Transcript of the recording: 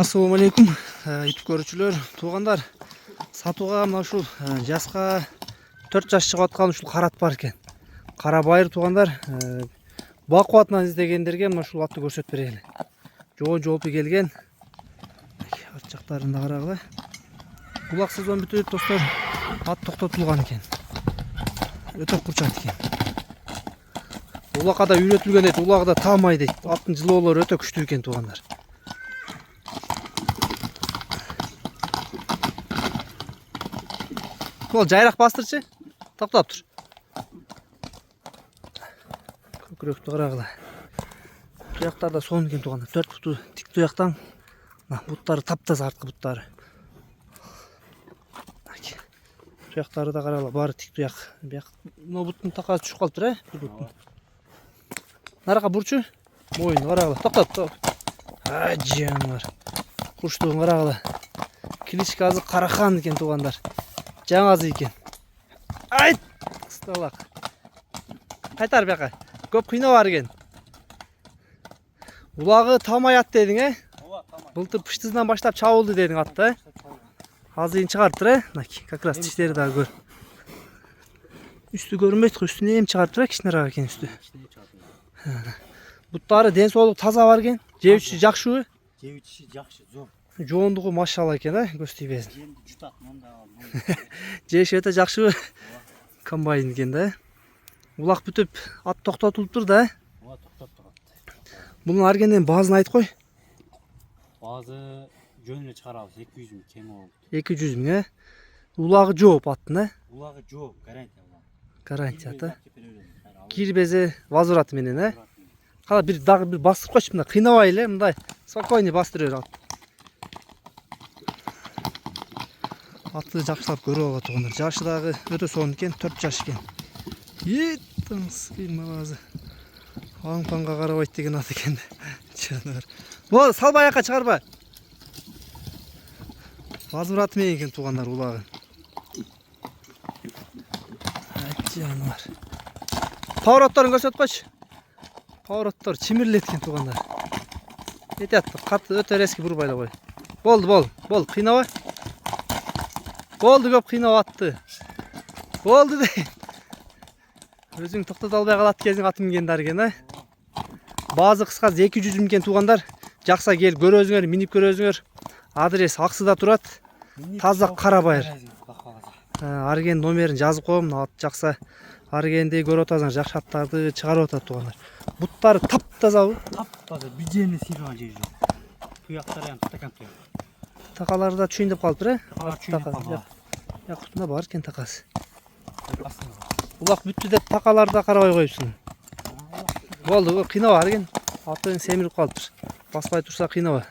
Assalamu алейкум, YouTube көрүүчүлөр, туугандар. Сатууга мына ушул жаска 4 жаш чыгып аткан ушул карат бар экен. Кара байыр туугандар. Бакубатынан издегендерге мына ушул атты көрсөтүп берели. Жоопу келген. Арт жактарында карагыла. Булак сезон бүтүп достор, ат токтотулган экен. Өтө курчат экен. Улакка да үйрөтүлгөн дейт, улагы да таамай дейт. Аттын жылоолору өтө күчтүү экен туугандар. Ол жайрак бастырчы. Токтоп тур. Көкүрөктү карагыла. Туяктарда сон экен туугандар. 4 буту тик туяктан. Буттары таптаза арткы буттары. Туяктары да карагыла, баары тик туяк. Мына буттун такасы түшүп калыптыр, бир буттун. Нарага бурчу. Моюн карагыла. Токтоп. Жанар. Куштугун карагыла. Кличка азы Карахан экен туугандар. Жаңазы екен. Айт! Кысталак. Кайтар бияка. Көп кыйноо бар экен. Улагы таамай ат дедиң, Ооба, таамай. Былтыр пыштызынан баштап чабылды дедиң атты, Азыйын чыгарыптыр, Как раз тиштери дагы көр. Үстү көрүнбөйт, үстүнө эм чыгарыптыр, кичинерак экен үстү. Буттары ден соолук таза бар экен. Жебичи жакшыбы? Жебичи жакшы, зор. Жоондугу машалла экен, көз тийбесин. Жемди жутат, монда. Жеши өтө жакшыбы? Комбайн экен да. Улак бүтүп, ат токтотулуптур да. Ооба, токтоттур. Мунун аргенден баазын айт кой. Баазы жөнүнө чыгарабыз, 200 миң кем болуп. 200 миң, Улагы жооп аттын, Улагы жооп, гарантия улак. Гарантия да. Кирбези возвраты менен, Кала бир дагы бир бастырып койчу, мындай кыйнабай эле, мындай спокойный бастырып бер ат. Атты жакшылап көрүп алат туугандар. Жашы дагы өтө сонун экен, 4 жаш экен. Кыймазы. Аң-паңга карабайт деген ат экен. Жанар. Бол, салбай аякка чыгарба. Возвраты менен экен туугандар улагы. Жанар. Поворотторун көрсөтүп койчу. Повороттор чимирлет экен туугандар. Этет, каты өтө резкий бурбай эле кой. Болду, кыйнабай. Болду, көп кыйнап атты. Болду де. Өзүң токтото албай калат кезиң аты мингенди арген, Баазы кыскасы 200 миң экен туугандар. Жакса кел көрөзүңөр, минип көрөзүңөр. Адрес Аксыда турат. Таза кара байыр. Арген номерин жазып коем, ат жакса аргенди көрүп атасың, жакшы аттарды чыгарып атат туугандар. Буттары таптазабы? Таптаза, бижени сыйраган жери жок. Туяктар эми стакан туяк. Такалары да чүйүндөп калыптыр, Чүйүндөп Якутунда бар экен такасы. Улак бүттү деп такаларды да карабай коюпсуң. Болду, кыйнабай арген. Атын семирип калыптыр. Баспай турса кыйнабай.